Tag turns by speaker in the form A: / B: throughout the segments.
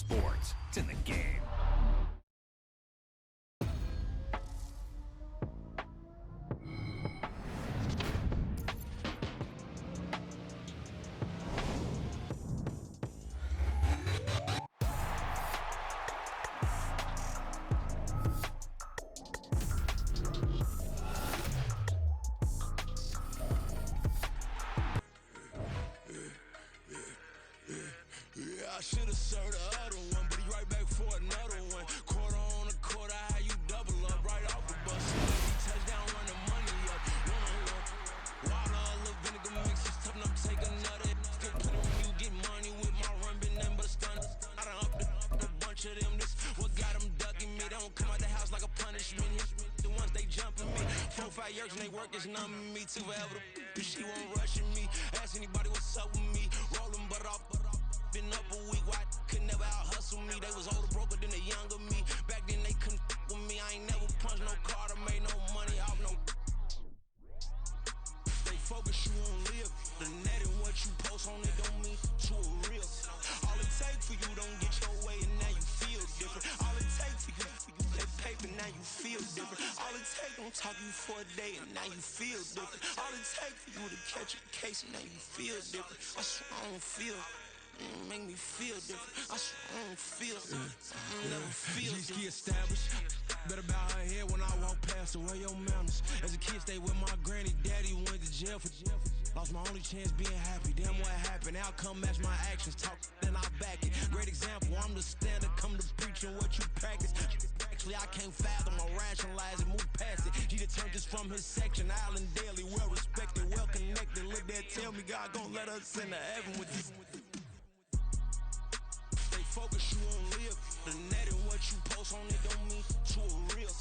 A: sports. It's in the game.
B: I should've served the other one, but he right back for another one. Quarter on a quarter, how you double up right off the bus. Touchdown, run the money up. One-on-one. Water, a little vinegar mix, it's tough enough to take another. Still plenty when you get money with my run, been nothing but a stun. I done upped a bunch of them. This what got them ducking me. They don't come out the house like a punishment. The ones they jumping me. 4-5 years and they work is numbing me. Too forever the she won't rushing me. Ask anybody what's up with me. Rolling but off. Been up a week, why could never out hustle me? They was older, broker than the younger me. Back then they couldn't with me. I ain't never punched no card or made no money off no. They focus you on live. The net and what you post on it don't mean to a real. All it take for you don't get your way and now you feel different. All it take for you that paper now you feel different. All it take don't talk you for a day and now you feel different. All it take for you to catch a case and now you feel different. I swear I don't feel. Make me feel different. I swear I don't feel. Never feel different. Established. Better bow her head when I walk past her. Where your manners? As a kid, stayed with my granny. Daddy went to jail for. Lost my only chance being happy. Damn, what happened? Outcome match my actions. Talk, then I back it. Great example. I'm the standard. Come to preaching what you practice. Actually, I can't fathom or rationalize it. Move past it. He turned this from his section. Island Daily, well respected, well connected. Look there, tell me God gon' let us into heaven with this. Focus you on live. The net and what you post on it don't mean to a real.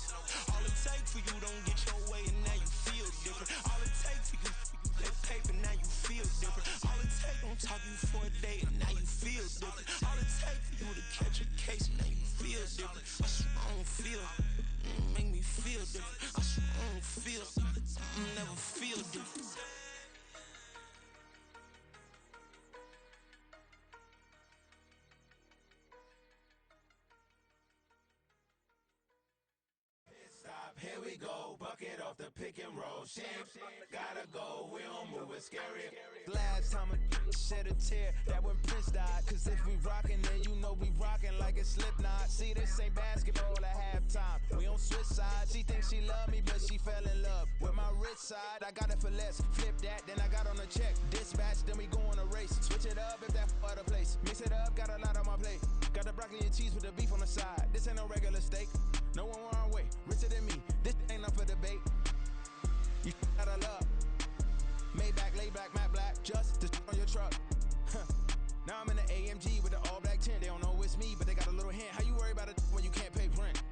B: All it take for you don't get your way and now you feel different. All it take for you that paper now you feel different. All it take don't talk you for a day and now you feel different. All it take for you to catch a case and now you feel different. I swear I don't feel. Make me feel different. I swear I don't feel. Never feel different.
C: Here we go, bucket off the pick and roll. Shit, gotta go, we don't move it scary.
B: Last time a shed a tear, that when Prince died. Cause if we rockin', then you know we rockin' like a Slipknot. See, this ain't basketball at halftime. We on switch sides. She thinks she love me, but she fell in love with my rich side. I got it for less. Flip that, then I got on a check. Dispatch, then we go on a race. Switch it up if that other place. Mix it up, got a lot on my plate. Got the broccoli and cheese with the beef on the side. This ain't no regular steak. No one wrong way, richer than me. This ain't up for debate. You out of love. Maybach, lay black, matte black, just to on your truck. Now I'm in the AMG with the all black tint. They don't know it's me, but they got a little hint. How you worry about it when you can't pay rent?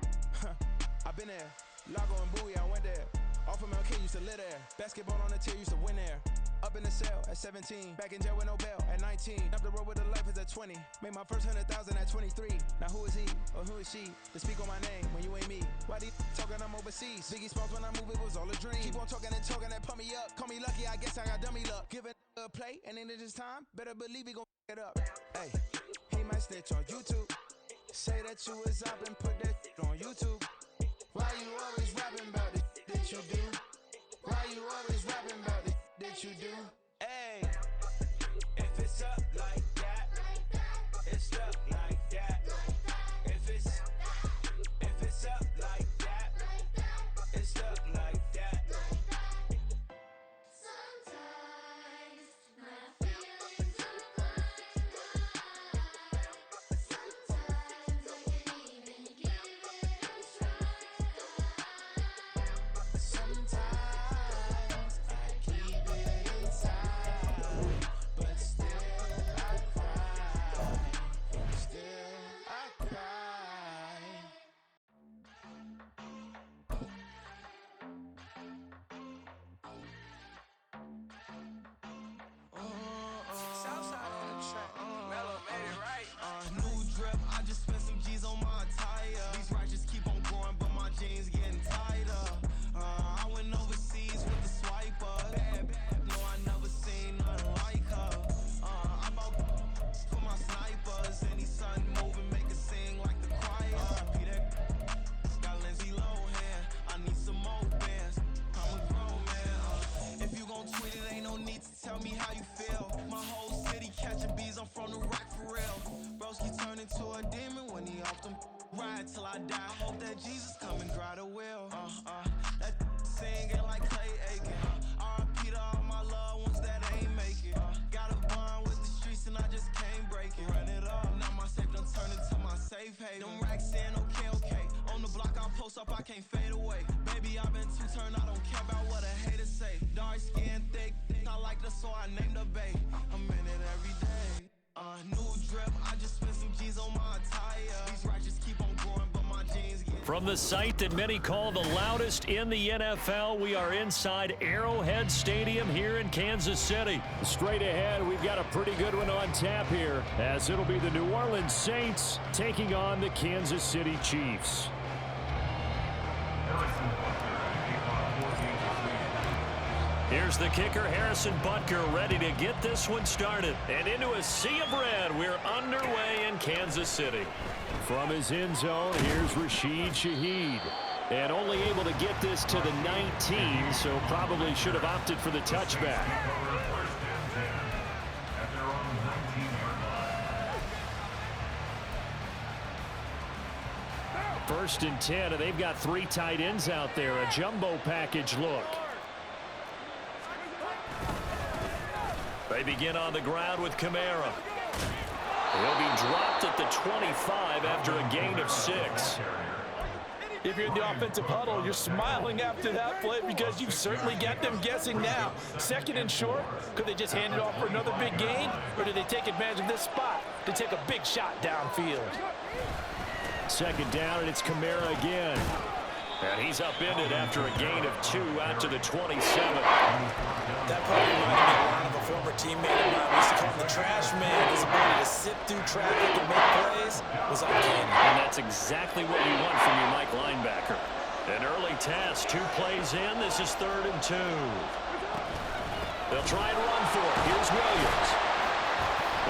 B: I've been there. Lago and Bowie, I went there. Off of MLK, used to live there. Basketball on the tier, used to win there. Up in the cell at 17. Back in jail with no bail at 19. Up the road with a life is at 20. Made my first 100,000 at 23. Now who is he or who is she to speak on my name when you ain't me? Why these talking I'm overseas? Biggie Smalls when I move it was all a dream. Keep on talking and pump me up. Call me lucky, I guess I got dummy luck. Give it a play and then this time, better believe he gon' it up. Hey, he might snitch on YouTube. Say that you was up and put that on YouTube. Why you always rapping about it that you do? Why you always rapping about it that you do? Hey, if it's up like that, it's up like that. If it's up like that, it's up like that.
D: Sometimes my feelings are blind. Sometimes I can't even give it a try.
B: Sometimes I keep it inside, but still I cry. Still I cry.
C: Southside on the track, Mellow made it right.
B: New drip, I just spent some G's on my attire. These righteous keep on going, but my jeans getting tighter. I went overseas with the swiper. Bad, no, I never seen nothing like her. I bought for my snipers, and these sun moving, make so I named the bay. I'm in it every day. New drip, I just spent some G's on my attire. These ratchets keep on growing, but my jeans get...
E: From the site that many call the loudest in the NFL, we are inside Arrowhead Stadium here in Kansas City. Straight ahead, we've got a pretty good one on tap here, as it'll be the New Orleans Saints taking on the Kansas City Chiefs. Here's the kicker, Harrison Butker, ready to get this one started. And into a sea of red, we're underway in Kansas City. From his end zone, here's Rashid Shaheed. And only able to get this to the 19, so probably should have opted for the touchback. First and 10, and they've got 3 tight ends out there. A jumbo package look. They begin on the ground with Kamara. He'll be dropped at the 25 after a gain of 6.
F: If you're in the offensive huddle, you're smiling after that play because you've certainly got them guessing now. Second and short, could they just hand it off for another big gain? Or do they take advantage of this spot to take a big shot downfield?
E: Second down, and it's Kamara again. And he's upended after a gain of 2 out to the 27.
F: That probably reminded me a lot of a former teammate of mine. We used to call him the trash man. His ability to sit through traffic and make plays was uncanny.
E: And that's exactly what we want from your Mike linebacker. An early test, 2 plays in. This is 3rd and 2. They'll try and run for it. Here's Williams.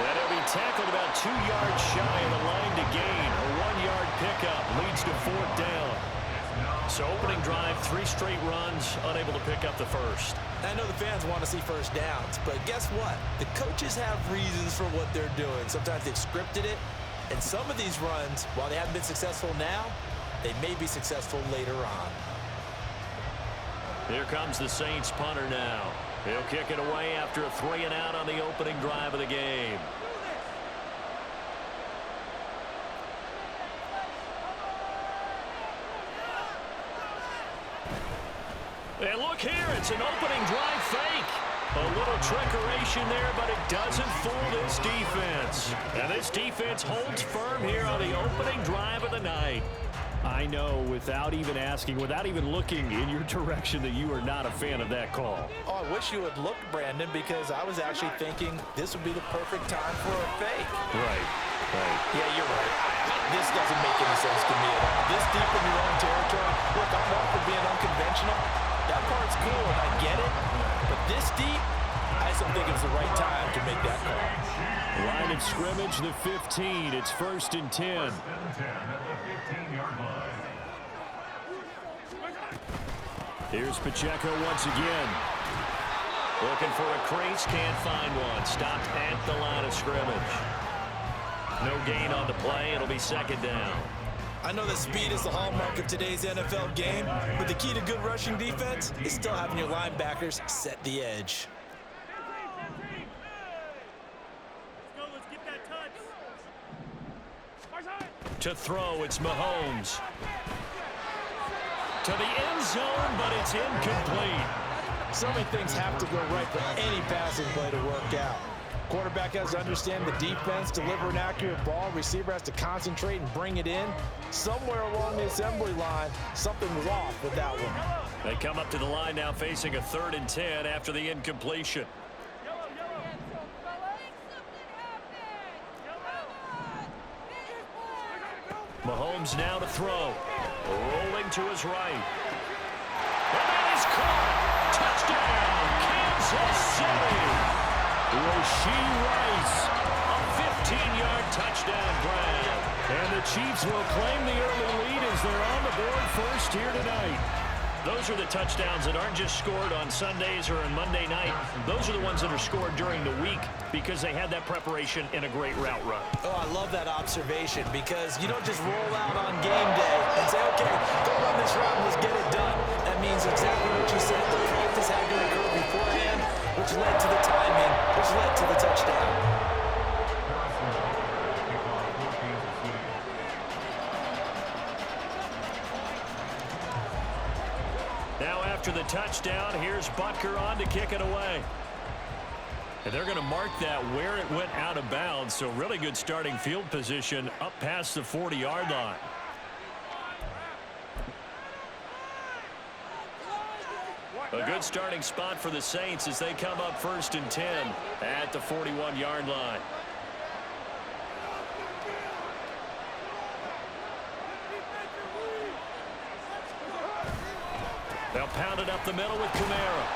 E: And he'll be tackled about 2 yards shy of the line to gain. A 1-yard pickup leads to 4th down. So opening drive, 3 straight runs, unable to pick up the first.
F: I know the fans want to see first downs, but guess what? The coaches have reasons for what they're doing. Sometimes they've scripted it, and some of these runs, while they haven't been successful now, they may be successful later on.
E: Here comes the Saints punter now. He'll kick it away after a 3 and out on the opening drive of the game. And look here, it's an opening drive fake. A little trickeration there, but it doesn't fool this defense. And this defense holds firm here on the opening drive of the night. I know, without even asking, without even looking in your direction, that you are not a fan of that call.
F: Oh, I wish you had looked, Brandon, because I was actually thinking this would be the perfect time for a fake.
E: Right.
F: Yeah, you're right. This doesn't make any sense to me at all. This deep in your own territory, look, I'm all for being unconventional. That part's cool, and I get it. But this deep, I just don't think it's the right time to make that call.
E: Line of scrimmage, the 15. It's 1st and 10. Here's Pacheco once again. Looking for a crease, can't find one. Stopped at the line of scrimmage. No gain on the play. It'll be 2nd down.
F: I know that speed is the hallmark of today's NFL game, but the key to good rushing defense is still having your linebackers set the edge.
G: Let's get that touch.
E: To throw, it's Mahomes. To the end zone, but it's incomplete.
F: So many things have to go right for any passing play to work out. Quarterback has to understand the defense, deliver an accurate ball. Receiver has to concentrate and bring it in. Somewhere along the assembly line, something was off with that one.
E: They come up to the line now facing a 3rd and 10 after the incompletion. Mahomes now to throw. Rolling to his right. And he's caught. Touchdown, Kansas City. Rashee Rice, a 15-yard touchdown grab. And the Chiefs will claim the early lead as they're on the board first here tonight. Those are the touchdowns that aren't just scored on Sundays or on Monday night. Those are the ones that are scored during the week because they had that preparation in a great route run.
F: Oh, I love that observation because you don't just roll out on game day and say, okay, go run this route and let's get it done. That means exactly what you said. The practice had to occur beforehand, which led to the timing, which led to the touchdown.
E: Now after the touchdown, here's Butker on to kick it away. And they're going to mark that where it went out of bounds. So really good starting field position up past the 40-yard line. A good starting spot for the Saints as they come up 1st and 10 at the 41-yard line. They'll pound it up the middle with Kamara.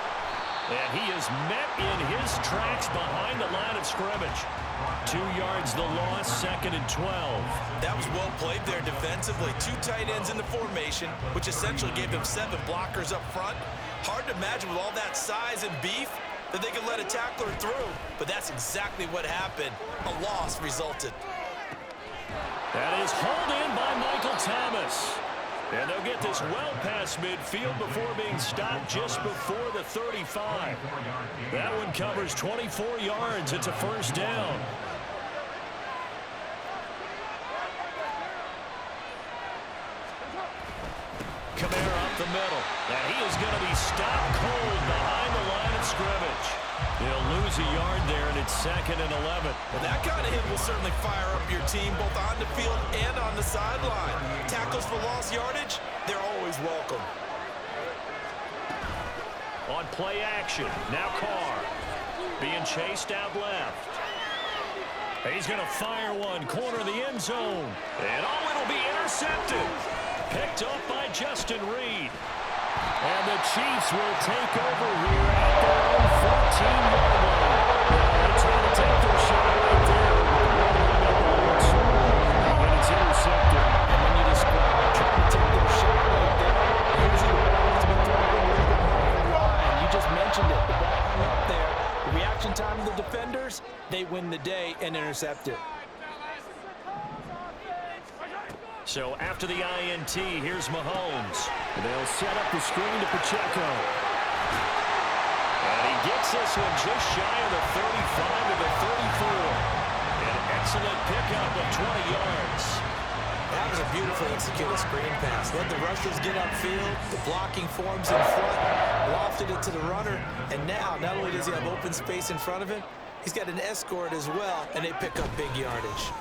E: And he is met in his tracks behind the line of scrimmage. 2 yards the loss, 2nd and 12.
F: That was well played there defensively. 2 tight ends in the formation, which essentially gave them 7 blockers up front. Hard to imagine with all that size and beef that they could let a tackler through, but that's exactly what happened. A loss resulted.
E: That is hauled in by Michael Thomas. And they'll get this well past midfield before being stopped just before the 35. That one covers 24 yards. It's a 1st down. Kamara up the middle. And he is going to be stopped cold behind the line of scrimmage. He'll lose a yard there, and it's 2nd and 11.
F: Well, that kind of hit will certainly fire up your team both on the field and on the sideline. Tackles for lost yardage, they're always welcome.
E: On play action, now Carr. Being chased out left. He's going to fire one, corner of the end zone. And it'll be intercepted. Picked up by Justin Reed. And the Chiefs will take over here at their own 14-yard line. They try to take their shot right there. And it's intercepted.
F: And when you just try to take their shot right there, usually the ball has been thrown a little bit more in line. You just mentioned it. The ball hung up there. The reaction time of the defenders, they win the day and intercept it.
E: So after the INT, here's Mahomes. They'll set up the screen to Pacheco. And he gets this one just shy of the 35 to the 34. An excellent pickup of 20 yards.
F: That was a beautifully executed screen pass. Let the rushers get upfield. The blocking forms in front. Lofted it to the runner. And now, not only does he have open space in front of him, he's got an escort as well, and they pick up big yardage.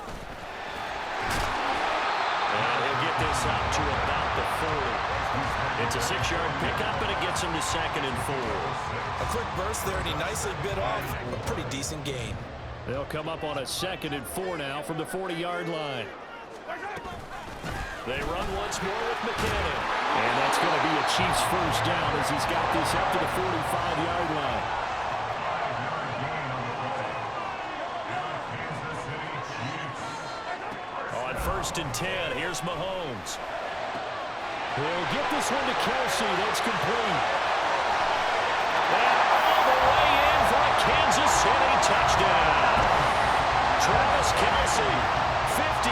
E: And he'll get this up to about the 40. It's a 6-yard pickup, and it gets him to 2nd and 4.
F: A quick burst there, and he nicely bit off a pretty decent gain.
E: They'll come up on a 2nd and 4 now from the 40-yard line. They run once more with McKinnon. And that's going to be a Chiefs 1st down as he's got this up to the 45-yard line. On 1st and 10, here's Mahomes. He'll get this one to Kelsey. That's complete. And all the way in for a Kansas City touchdown. Travis Kelsey, 55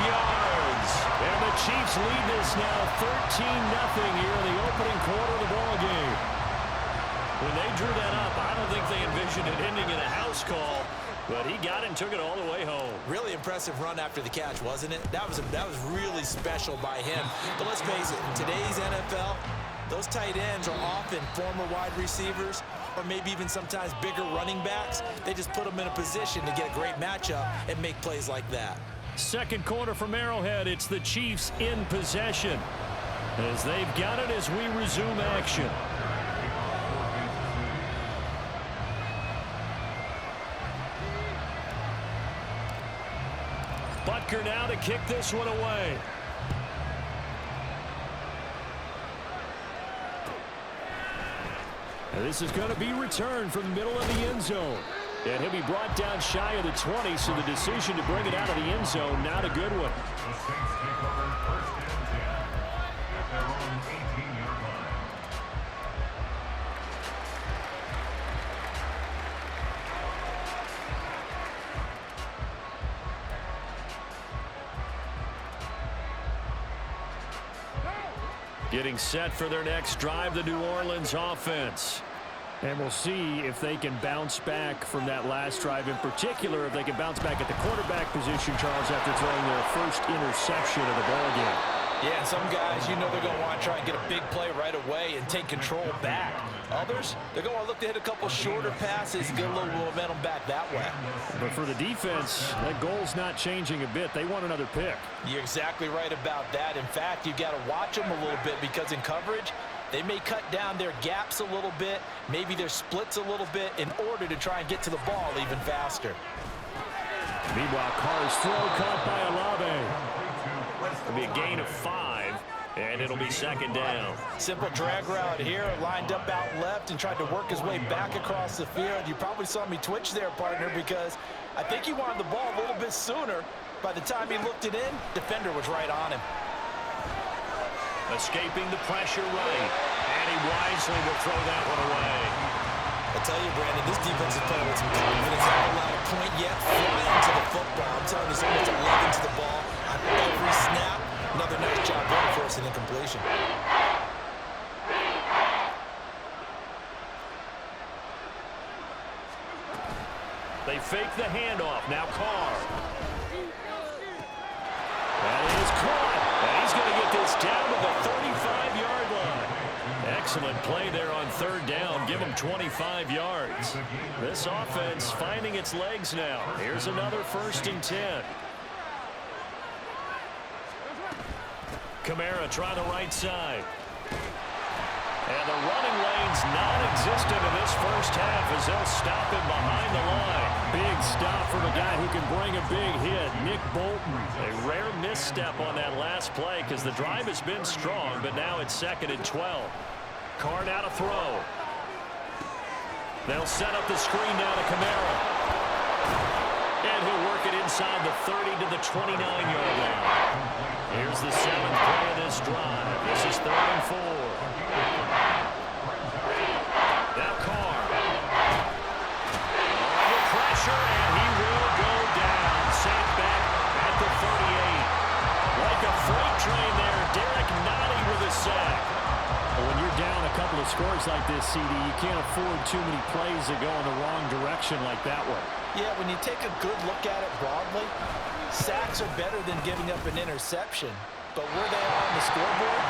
E: yards. And the Chiefs lead this now 13-0 here in the opening quarter of the ballgame. When they drew that up, I don't think they envisioned it ending in a house call. But he got it and took it all the way home.
F: Really impressive run after the catch, wasn't it? That was really special by him. But let's face it, in today's NFL, those tight ends are often former wide receivers or maybe even sometimes bigger running backs. They just put them in a position to get a great matchup and make plays like that.
E: Second quarter from Arrowhead. It's the Chiefs in possession as they've got it as we resume action. Butker now to kick this one away. And this is going to be returned from the middle of the end zone. And he'll be brought down shy of the 20, so the decision to bring it out of the end zone, not a good one. Getting set for their next drive, the New Orleans offense. And we'll see if they can bounce back from that last drive. In particular, if they can bounce back at the quarterback position, Charles, after throwing their first interception of the ballgame.
F: Yeah, some guys, you know they're going to want to try and get a big play right away and take control back. Others, they're going to look to hit a couple shorter passes and get a little momentum back that way.
E: But for the defense, that goal's not changing a bit. They want another pick.
F: You're exactly right about that. In fact, you've got to watch them a little bit because in coverage, they may cut down their gaps a little bit, maybe their splits a little bit in order to try and get to the ball even faster.
E: Meanwhile, Carr's throw caught by Olave. It'll be a gain of 5, and it'll be second down.
F: Simple drag route here, lined up out left and tried to work his way back across the field. You probably saw me twitch there, partner, because I think he wanted the ball a little bit sooner. By the time he looked it in, defender was right on him.
E: Escaping the pressure right, and he wisely will throw that one away.
F: I tell you, Brandon, this defense is playing with some confidence. Not allowed a point yet. Flying to the football. I'm telling you, there's almost 11 to the ball on every snap. Another nice job there for us in incompletion.
E: They fake the handoff. Now Carr. That is caught. And he's going to get this down to the 35-yard line. Excellent play there on third down. Give him 25 yards. This offense finding its legs now. Here's another 1st and 10. Kamara trying the right side. And the running lane's non-existent in this first half as they'll stop him behind the line. Big stop from a guy who can bring a big hit, Nick Bolton. A rare misstep on that last play because the drive has been strong, but now it's 2nd and 12. Carr now to throw. They'll set up the screen now to Kamara. And he'll work it inside the 30 to the 29-yard line. Here's the 7th play of this drive. This is 3rd and 4. Now Carr. Under pressure, and he will go down. Safe back at the 38. Like a freight train there, Derek Nottie with a sack. When you're down a couple of scores like this, CD, you can't afford too many plays that go in the wrong direction like that one.
F: Yeah, when you take a good look at it broadly, sacks are better than giving up an interception. But where they are on the scoreboard,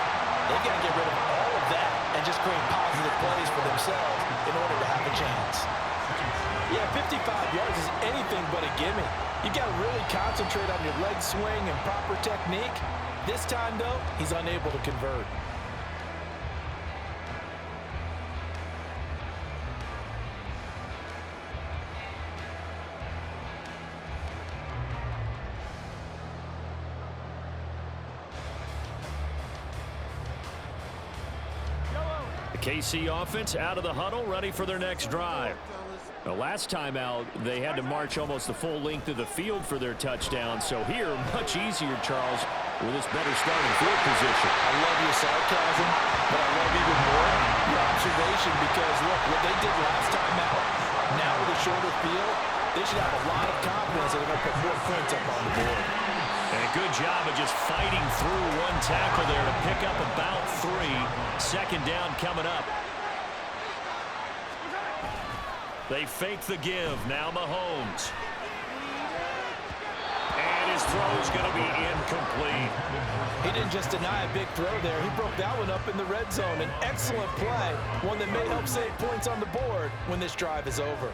F: they've got to get rid of all of that and just create positive plays for themselves in order to have a chance. Yeah, 55 yards is anything but a gimme. You've got to really concentrate on your leg swing and proper technique. This time, though, he's unable to convert.
E: KC offense out of the huddle, ready for their next drive. The last time out, they had to march almost the full length of the field for their touchdown. So here, much easier, Charles, with this better starting field position.
F: I love your sarcasm, but I love even more your observation because, look, what they did last time out, now with a shorter field, they should have a lot of confidence that they're going to put more points up on the board.
E: And a good job of just fighting through one tackle there to pick up about 3. 2nd down coming up. They fake the give. Now Mahomes. And his throw's going to be incomplete.
F: He didn't just deny a big throw there. He broke that one up in the red zone. An excellent play. One that may help save points on the board when this drive is over.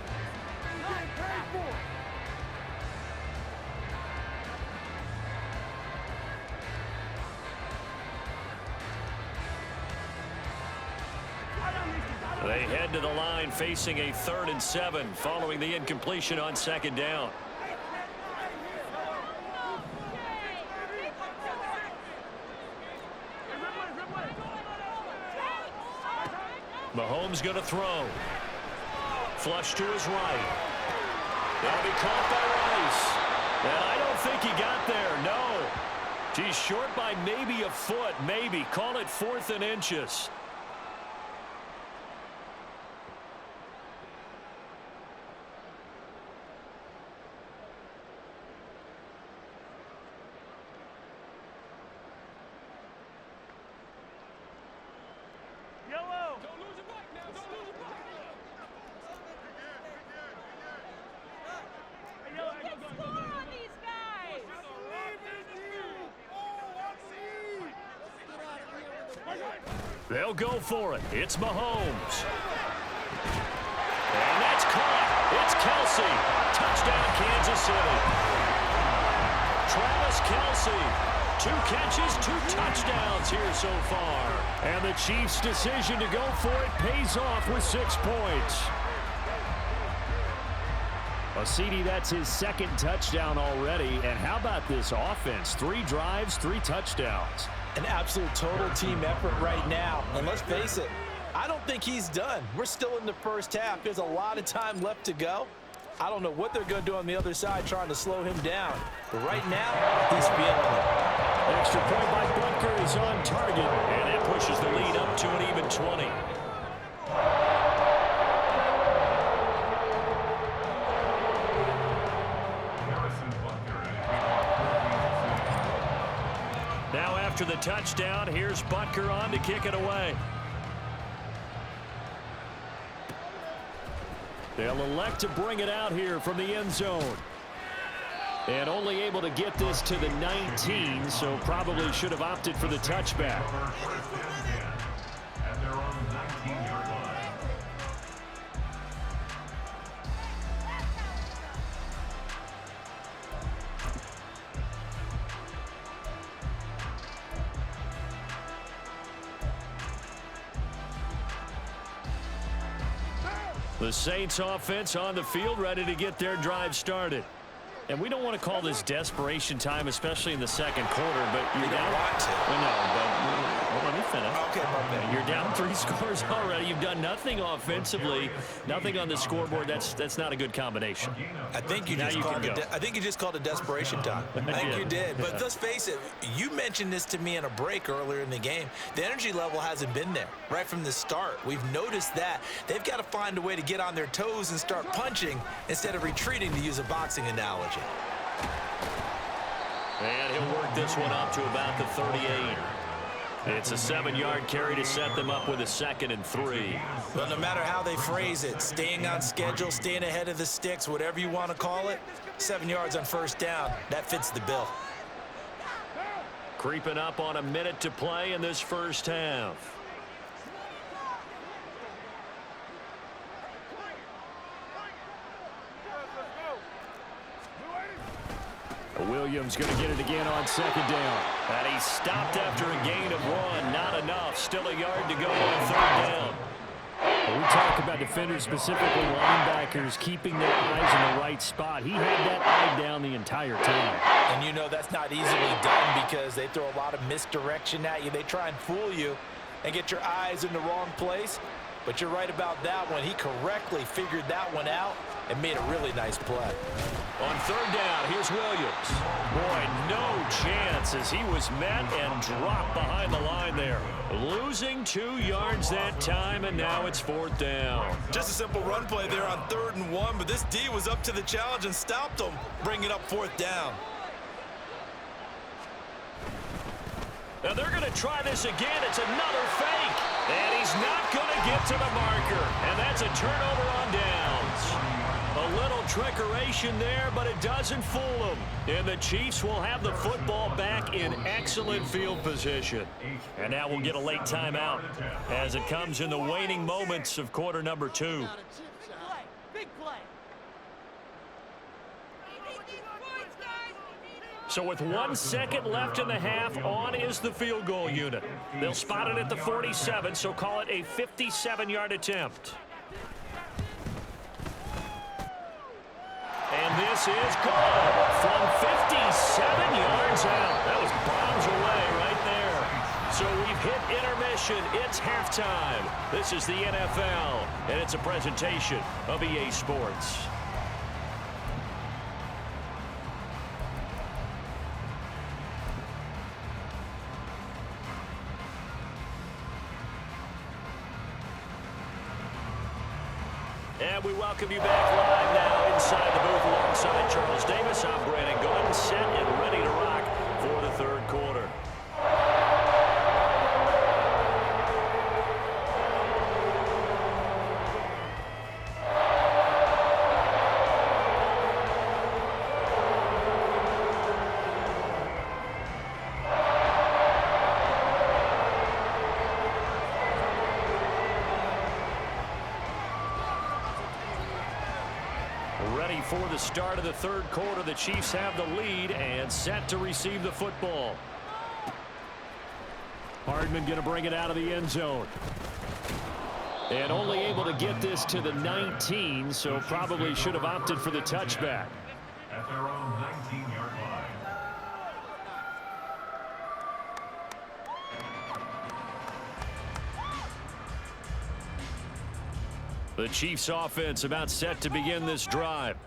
E: They head to the line facing a 3rd and 7 following the incompletion on 2nd down. Mahomes going to throw. Flush to his right. That'll be caught by Rice. And I don't think he got there, no. He's short by maybe a foot, maybe. Call it 4th and inches. They'll go for it. It's Mahomes. And that's caught. It's Kelsey. Touchdown, Kansas City. Travis Kelsey. 2 catches, 2 touchdowns here so far. And the Chiefs' decision to go for it pays off with 6 points. Well, CD, that's his 2nd touchdown already. And how about this offense? 3 drives, 3 touchdowns.
F: An absolute total team effort right now. And let's face it, I don't think he's done. We're still in the first half. There's a lot of time left to go. I don't know what they're going to do on the other side trying to slow him down. But right now, he's feeling it.
E: Extra point by Butker is on target. And it pushes the lead up to an even 20. Now after the touchdown, here's Butker on to kick it away. They'll elect to bring it out here from the end zone. And only able to get this to the 19, so probably should have opted for the touchback. The Saints offense on the field, ready to get their drive started. And we don't want to call this desperation time, especially in the second quarter, but you're down.
F: Want to.
E: Well, no, but let me finish.
F: Okay, my bad.
E: You're down 3 scores already. You've done nothing offensively, nothing on the scoreboard. That's not a good combination.
F: I think you
E: Now
F: just
E: you
F: called
E: can
F: it.
E: go.
F: I think you just called it desperation time. I think you did. But let's face it. You mentioned this to me in a break earlier in the game. The energy level hasn't been there right from the start. We've noticed that they've got to find a way to get on their toes and start punching instead of retreating, to use a boxing analogy.
E: And he'll work this one up to about the 38. It's a 7-yard carry to set them up with a 2nd and 3.
F: But no matter how they phrase it, staying on schedule, staying ahead of the sticks, whatever you want to call it, 7 yards on first down, that fits the bill.
E: Creeping up on a minute to play in this first half. Williams going to get it again on 2nd down. And he stopped after a gain of 1. Not enough. Still a yard to go on 3rd down. When we talk about defenders, specifically linebackers, keeping their eyes in the right spot. He had that eye down the entire time.
F: And you know that's not easily done because they throw a lot of misdirection at you. They try and fool you and get your eyes in the wrong place. But you're right about that one. He correctly figured that one out and made a really nice play.
E: On 3rd down, here's Williams. Boy, no chance as he was met and dropped behind the line there. Losing 2 yards that time, and now it's 4th down.
F: Just a simple run play there on 3rd and 1, but this D was up to the challenge and stopped him, bringing up 4th down.
E: Now they're going to try this again. It's another fake. And he's not going to get to the marker. And that's a turnover on downs. A little trickeration there, but it doesn't fool them. And the Chiefs will have the football back in excellent field position. And now we'll get a late timeout as it comes in the waning moments of quarter number 2.
G: Big play.
E: So with 1 second left in the half, on is the field goal unit. They'll spot it at the 47, so call it a 57-yard attempt. And this is good from 57 yards out. That was bombs away right there. So we've hit intermission. It's halftime. This is the NFL, and it's a presentation of EA Sports. And we welcome you back live now inside the booth alongside Charles Davis. I'm Brandon Gordon, set and ready to rock for the 3rd quarter. Ready for the start of the third quarter. The Chiefs have the lead and set to receive the football. Hardman going to bring it out of the end zone. And only able to get this to the 19, so probably should have opted for the touchback.
H: At their own 19-yard line.
E: The Chiefs offense about set to begin this drive.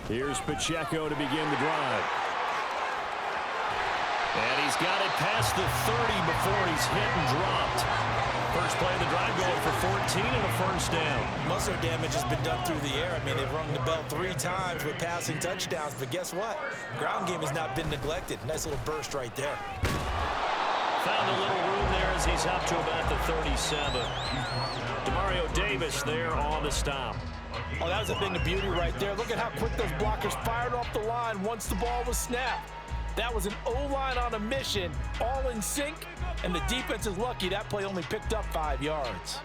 E: Here's Pacheco to begin the drive. And he's got it past the 30 before he's hit and dropped. First play of the drive going for 14 and a first down.
F: Muscle damage has been done through the air. I mean, they've rung the bell 3 times with passing touchdowns, but guess what? Ground game has not been neglected. Nice little burst right there.
E: Found a little room there as he's up to about the 37. Demario Davis there on the stop.
F: Oh, that was a thing of beauty right there. Look at how quick those blockers fired off the line once the ball was snapped. That was an O-line on a mission, all in sync, and the defense is lucky that play only picked up 5 yards.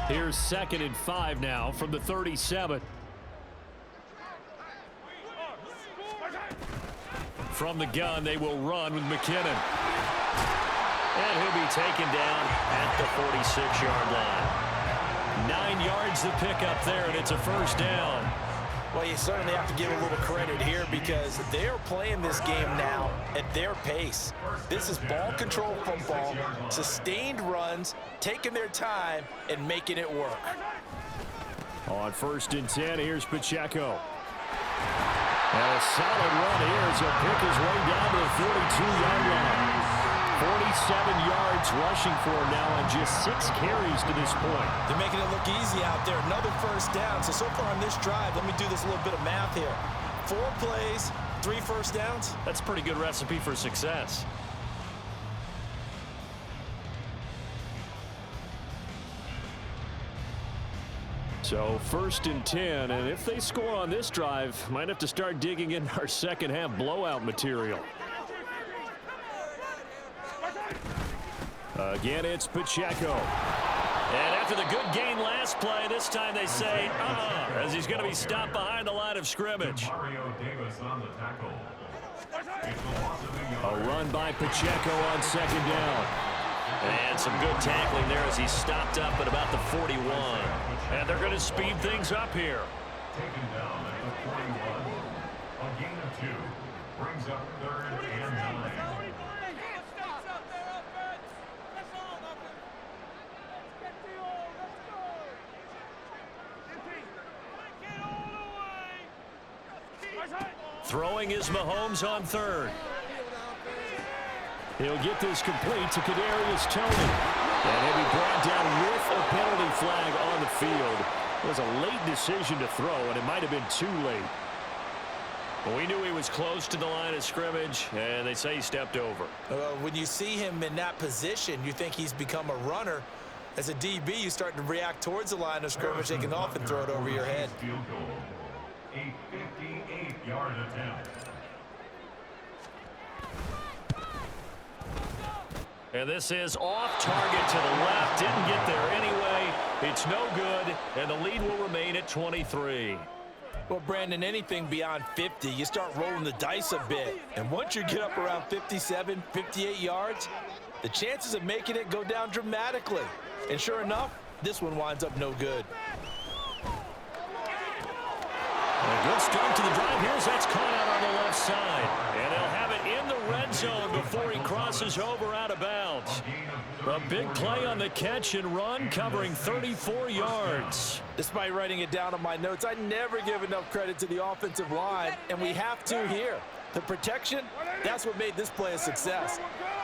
E: Here's 2nd and 5 now from the 37. From the gun, they will run with McKinnon. And he'll be taken down at the 46-yard line. 9 yards to pick up there, and it's a first down.
F: Well, you certainly have to give a little credit here because they're playing this game now at their pace. This is ball control football, sustained runs, taking their time, and making it work.
E: On 1st and 10, here's Pacheco. And a solid run here as he'll pick his way down to the 42-yard line. 47 yards rushing for him now on just 6 carries to this point.
F: They're making it look easy out there. Another first down. So far on this drive, let me do this little bit of math here. 4 plays, 3 first downs.
E: That's a pretty good recipe for success. So 1st and 10, and if they score on this drive, might have to start digging in our second half blowout material. Again, it's Pacheco. And after the good gain last play, this time they say, as he's going to be stopped behind the line of scrimmage.
H: Mario Davis on the tackle.
E: A run by Pacheco on 2nd down. And some good tackling there as he's stopped up at about the 41. And they're going to speed things up here.
H: Taken down at the 41. A gain of 2. Brings up 3rd and 9.
E: Throwing is Mahomes on 3rd. He'll get this complete to Kadarius Toney. And he'll be brought down with a penalty flag on the field. It was a late decision to throw, and it might have been too late. But we knew he was close to the line of scrimmage, and they say he stepped over.
F: When you see him in that position, you think he's become a runner. As a DB, you start to react towards the line of scrimmage. They can often throw it over your head.
H: Field goal. A 58-yard attempt.
E: And this is off target to the left. Didn't get there anyway. It's no good, and the lead will remain at 23.
F: Well, Brandon, anything beyond 50, you start rolling the dice a bit. And once you get up around 57, 58 yards, the chances of making it go down dramatically. And sure enough, this one winds up no good.
E: A good start to the drive. Here's that's caught out on the left side. And they'll have it in the red zone before he crosses over out of bounds. A big play on the catch and run, covering 34 yards.
F: Despite writing it down on my notes, I never give enough credit to the offensive line, and we have to here. The protection, that's what made this play a success.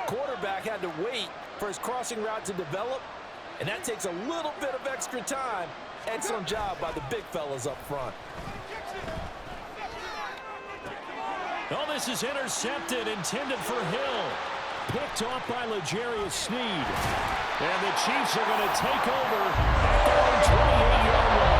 F: Quarterback had to wait for his crossing route to develop, and that takes a little bit of extra time. Excellent job by the big fellas up front.
E: Oh, this is intercepted, intended for Hill. Picked off by L'Jarius Sneed. And the Chiefs are going to take over at their own 28-yard line.